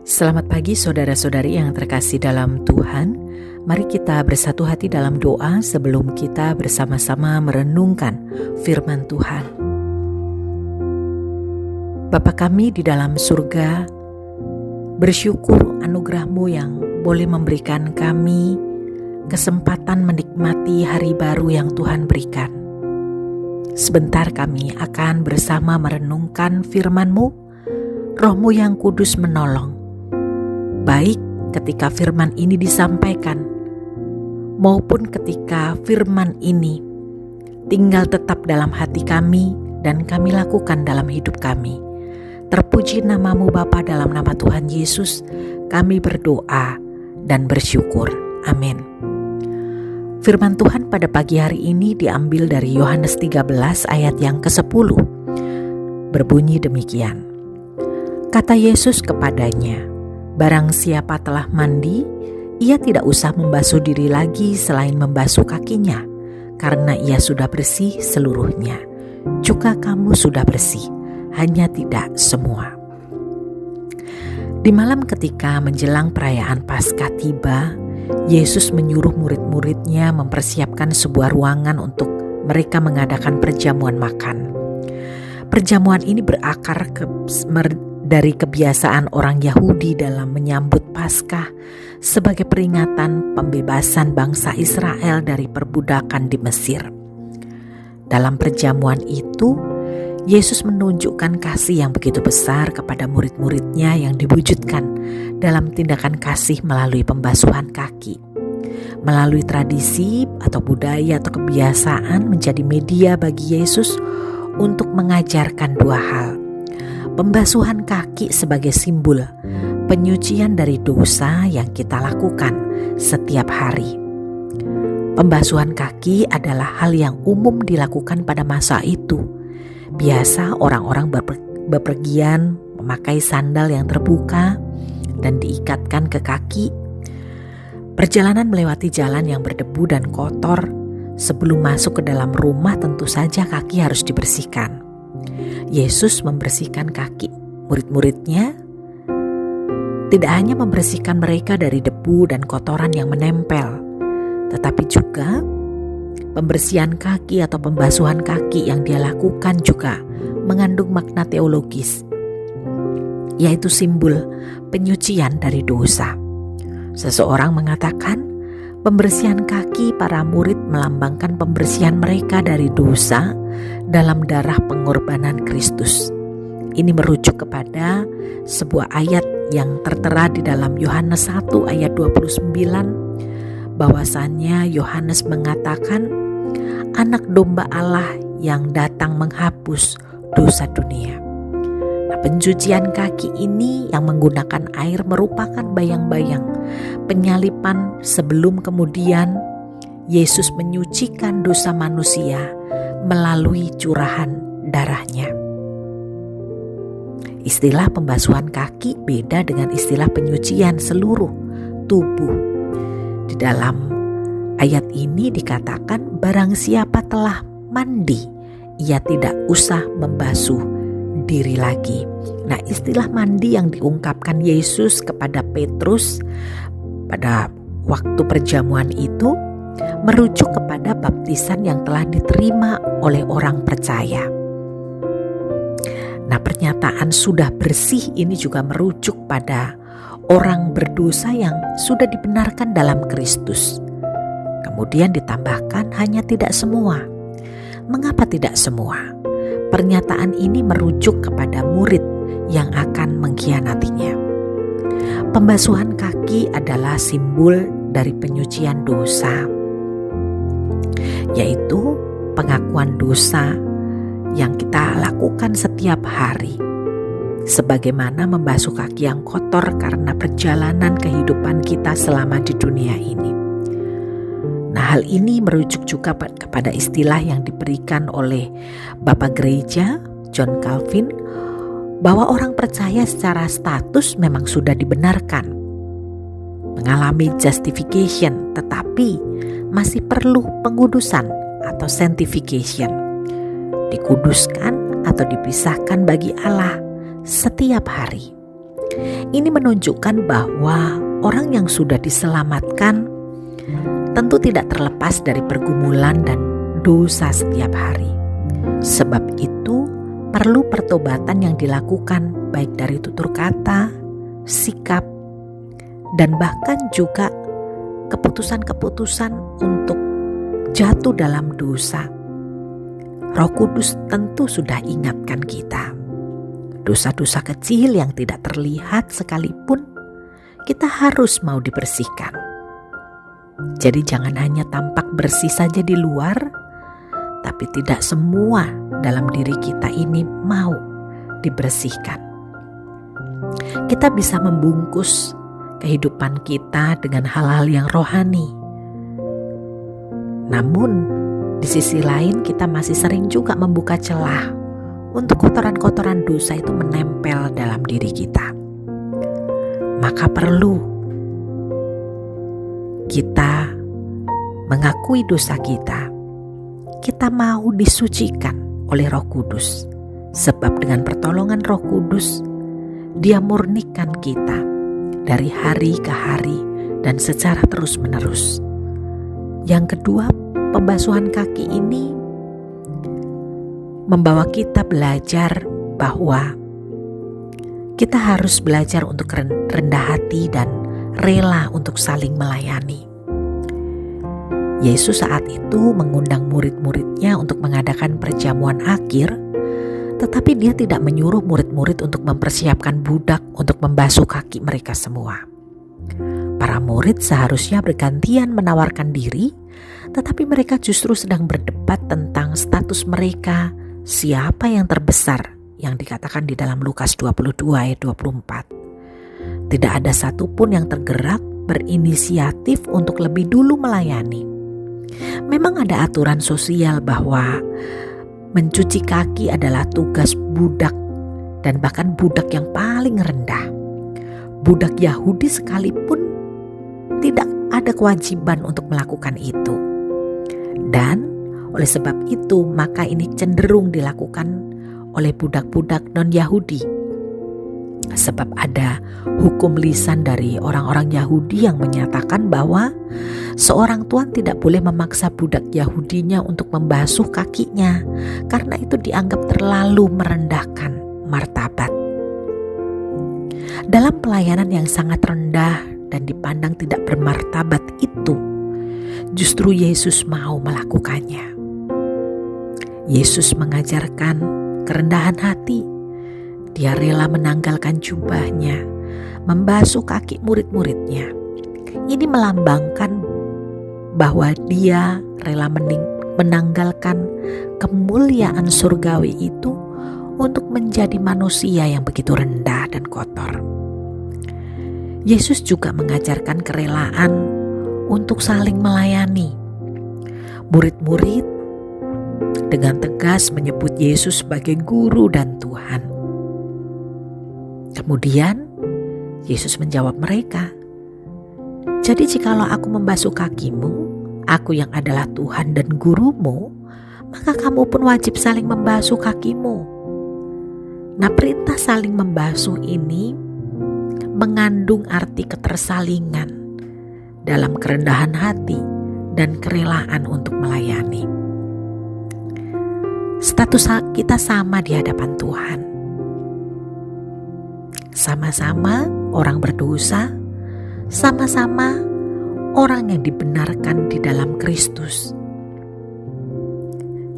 Selamat pagi saudara-saudari yang terkasih dalam Tuhan. Mari kita bersatu hati dalam doa sebelum kita bersama-sama merenungkan firman Tuhan. Bapa kami di dalam surga, bersyukur anugerah-Mu yang boleh memberikan kami kesempatan menikmati hari baru yang Tuhan berikan. Sebentar kami akan bersama merenungkan firman-Mu. Roh-Mu yang kudus menolong, baik ketika firman ini disampaikan, maupun ketika firman ini tinggal tetap dalam hati kami dan kami lakukan dalam hidup kami. Terpuji nama-Mu Bapa, dalam nama Tuhan Yesus kami berdoa dan bersyukur. Amin. Firman Tuhan pada pagi hari ini diambil dari Yohanes 13 ayat yang ke-10. Berbunyi demikian. Kata Yesus kepadanya, barang siapa telah mandi, ia tidak usah membasuh diri lagi selain membasuh kakinya, karena ia sudah bersih seluruhnya. Juga kamu sudah bersih, hanya tidak semua. Di malam ketika menjelang perayaan Paskah tiba, Yesus menyuruh murid-muridnya mempersiapkan sebuah ruangan untuk mereka mengadakan perjamuan makan. Perjamuan ini berakar dari kebiasaan orang Yahudi dalam menyambut Paskah sebagai peringatan pembebasan bangsa Israel dari perbudakan di Mesir. Dalam perjamuan itu, Yesus menunjukkan kasih yang begitu besar kepada murid-muridnya yang diwujudkan dalam tindakan kasih melalui pembasuhan kaki. Melalui tradisi atau budaya atau kebiasaan menjadi media bagi Yesus untuk mengajarkan dua hal. Pembasuhan kaki sebagai simbol penyucian dari dosa yang kita lakukan setiap hari. Pembasuhan kaki adalah hal yang umum dilakukan pada masa itu. Biasa orang-orang bepergian memakai sandal yang terbuka dan diikatkan ke kaki. Perjalanan melewati jalan yang berdebu dan kotor, sebelum masuk ke dalam rumah tentu saja kaki harus dibersihkan. Yesus membersihkan kaki murid-muridnya, tidak hanya membersihkan mereka dari debu dan kotoran yang menempel, tetapi juga pembersihan kaki atau pembasuhan kaki yang dia lakukan juga mengandung makna teologis, yaitu simbol penyucian dari dosa. Seseorang mengatakan pembersihan kaki para murid melambangkan pembersihan mereka dari dosa dalam darah pengorbanan Kristus. Ini merujuk kepada sebuah ayat yang tertera di dalam Yohanes 1 ayat 29, bahwasannya Yohanes mengatakan anak domba Allah yang datang menghapus dosa dunia. Nah, pencucian kaki ini yang menggunakan air merupakan bayang-bayang penyalipan sebelum kemudian Yesus menyucikan dosa manusia melalui curahan darahnya. Istilah pembasuhan kaki beda dengan istilah penyucian seluruh tubuh. Di dalam ayat ini dikatakan barang siapa telah mandi, ia tidak usah membasuh diri lagi. Nah, istilah mandi yang diungkapkan Yesus kepada Petrus pada waktu perjamuan itu merujuk kepada baptisan yang telah diterima oleh orang percaya. Nah, pernyataan sudah bersih ini juga merujuk pada orang berdosa yang sudah dibenarkan dalam Kristus. Kemudian ditambahkan hanya tidak semua. Mengapa tidak semua? Pernyataan ini merujuk kepada murid yang akan mengkhianatinya. Pembasuhan kaki adalah simbol dari penyucian dosa, yaitu pengakuan dosa yang kita lakukan setiap hari, sebagaimana membasuh kaki yang kotor karena perjalanan kehidupan kita selama di dunia ini. Nah, hal ini merujuk juga kepada istilah yang diberikan oleh Bapak Gereja John Calvin, bahwa orang percaya secara status memang sudah dibenarkan, mengalami justification, tetapi masih perlu pengudusan atau sanctification, dikuduskan atau dipisahkan bagi Allah setiap hari. Ini menunjukkan bahwa orang yang sudah diselamatkan tentu tidak terlepas dari pergumulan dan dosa setiap hari. Sebab itu perlu pertobatan yang dilakukan baik dari tutur kata, sikap, dan bahkan juga keputusan-keputusan untuk jatuh dalam dosa. Roh Kudus tentu sudah ingatkan kita. Dosa-dosa kecil yang tidak terlihat sekalipun kita harus mau dibersihkan. Jadi jangan hanya tampak bersih saja di luar, tapi tidak semua dalam diri kita ini mau dibersihkan. Kita bisa membungkus kehidupan kita dengan hal-hal yang rohani. Namun di sisi lain kita masih sering juga membuka celah untuk kotoran-kotoran dosa itu menempel dalam diri kita. Maka perlu kita mengakui dosa kita. Kita mau disucikan oleh Roh Kudus. Sebab dengan pertolongan Roh Kudus, Dia murnikan kita dari hari ke hari dan secara terus-menerus. Yang kedua, pembasuhan kaki ini membawa kita belajar bahwa kita harus belajar untuk rendah hati dan rela untuk saling melayani. Yesus saat itu mengundang murid-muridnya untuk mengadakan perjamuan akhir, tetapi Dia tidak menyuruh murid-murid untuk mempersiapkan budak untuk membasuh kaki mereka semua. Para murid seharusnya bergantian menawarkan diri, tetapi mereka justru sedang berdebat tentang status mereka, siapa yang terbesar, yang dikatakan di dalam Lukas 22 ayat 24. Tidak ada satupun yang tergerak berinisiatif untuk lebih dulu melayani. Memang ada aturan sosial bahwa mencuci kaki adalah tugas budak dan bahkan budak yang paling rendah. Budak Yahudi sekalipun tidak ada kewajiban untuk melakukan itu. Dan oleh sebab itu maka ini cenderung dilakukan oleh budak-budak non-Yahudi. Sebab ada hukum lisan dari orang-orang Yahudi yang menyatakan bahwa seorang tuan tidak boleh memaksa budak Yahudinya untuk membasuh kakinya, karena itu dianggap terlalu merendahkan martabat. Dalam pelayanan yang sangat rendah dan dipandang tidak bermartabat itu, justru Yesus mau melakukannya. Yesus mengajarkan kerendahan hati. Dia rela menanggalkan jubahnya, membasuh kaki murid-muridnya. Ini melambangkan bahwa Dia rela menanggalkan kemuliaan surgawi itu untuk menjadi manusia yang begitu rendah dan kotor. Yesus juga mengajarkan kerelaan untuk saling melayani. Murid-murid dengan tegas menyebut Yesus sebagai guru dan Tuhan. Kemudian Yesus menjawab mereka, "Jadi jikalau aku membasuh kakimu, aku yang adalah Tuhan dan gurumu, maka kamu pun wajib saling membasuh kakimu." Nah, perintah saling membasuh ini mengandung arti ketersalingan dalam kerendahan hati dan kerelaan untuk melayani. Status kita sama di hadapan Tuhan. Sama-sama orang berdosa, sama-sama orang yang dibenarkan di dalam Kristus.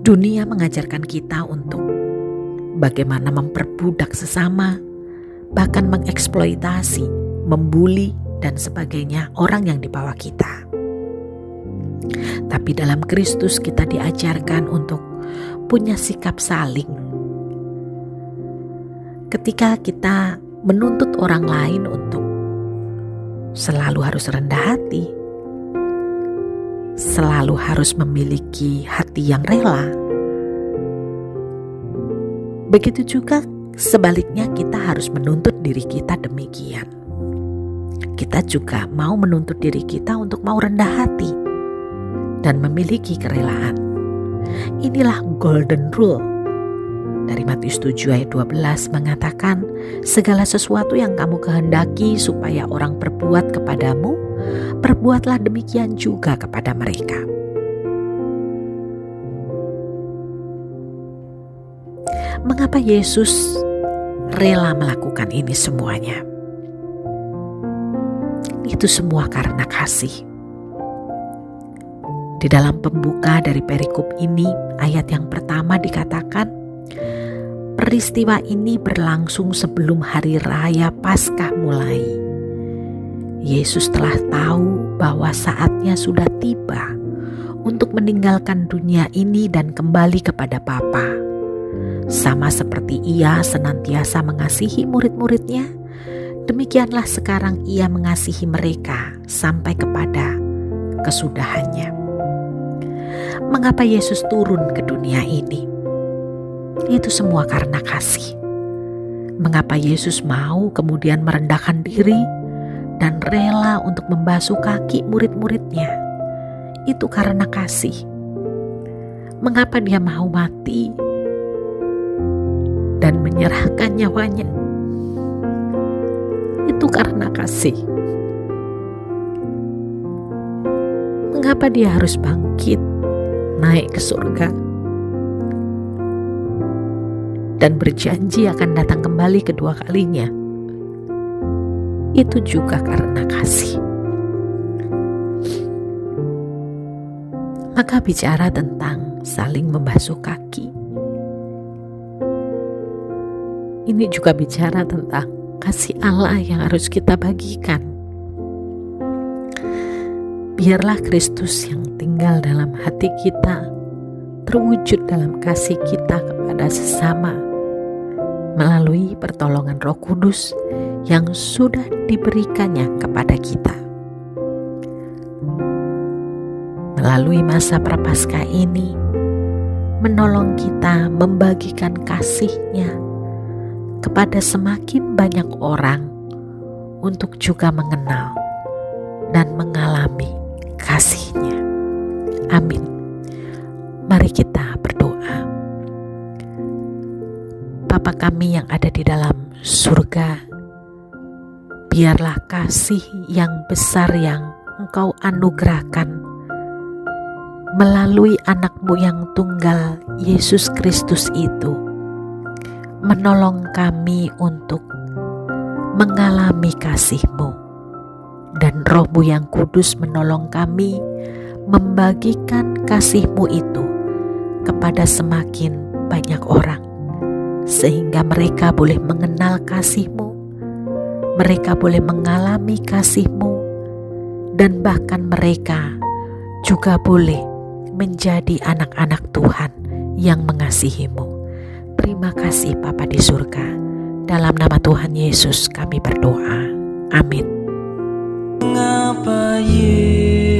Dunia mengajarkan kita untuk bagaimana memperbudak sesama, bahkan mengeksploitasi, membuli, dan sebagainya orang yang di bawah kita. Tapi dalam Kristus kita diajarkan untuk punya sikap saling. Ketika kita menuntut orang lain untuk selalu harus rendah hati, selalu harus memiliki hati yang rela, begitu juga sebaliknya kita harus menuntut diri kita demikian. Kita juga mau menuntut diri kita untuk mau rendah hati dan memiliki kerelaan. Inilah golden rule dari Matius 7 ayat 12 mengatakan, segala sesuatu yang kamu kehendaki supaya orang perbuat kepadamu, perbuatlah demikian juga kepada mereka. Mengapa Yesus rela melakukan ini semuanya? Itu semua karena kasih. Di dalam pembuka dari perikop ini, ayat yang pertama dikatakan, peristiwa ini berlangsung sebelum hari raya Paskah mulai. Yesus telah tahu bahwa saatnya sudah tiba untuk meninggalkan dunia ini dan kembali kepada Bapa. Sama seperti Ia senantiasa mengasihi murid-muridnya, demikianlah sekarang Ia mengasihi mereka sampai kepada kesudahannya. Mengapa Yesus turun ke dunia ini? Itu semua karena kasih. Mengapa Yesus mau kemudian merendahkan diri dan rela untuk membasuh kaki murid-muridnya? Itu karena kasih. Mengapa Dia mau mati dan menyerahkan nyawanya? Itu karena kasih. Mengapa Dia harus bangkit, naik ke surga, dan berjanji akan datang kembali kedua kalinya? Itu juga karena kasih. Maka bicara tentang saling membasuh kaki, ini juga bicara tentang kasih Allah yang harus kita bagikan. Biarlah Kristus yang tinggal dalam hati kita terwujud dalam kasih kita kepada sesama melalui pertolongan Roh Kudus yang sudah diberikannya kepada kita. Melalui masa Prapaskah ini, menolong kita membagikan kasih-Nya kepada semakin banyak orang untuk juga mengenal dan mengalami kasih-Nya. Amin. Mari kita berdoa. Bapa kami yang ada di dalam surga, biarlah kasih yang besar yang Engkau anugerahkan melalui anak-Mu yang tunggal, Yesus Kristus itu, menolong kami untuk mengalami kasih-Mu. Dan Roh-Mu yang kudus menolong kami membagikan kasih-Mu itu kepada semakin banyak orang, sehingga mereka boleh mengenal kasih-Mu, mereka boleh mengalami kasih-Mu, dan bahkan mereka juga boleh menjadi anak-anak Tuhan yang mengasihi-Mu. Terima kasih Bapa di surga. Dalam nama Tuhan Yesus kami berdoa. Amin. Mengapa Yesus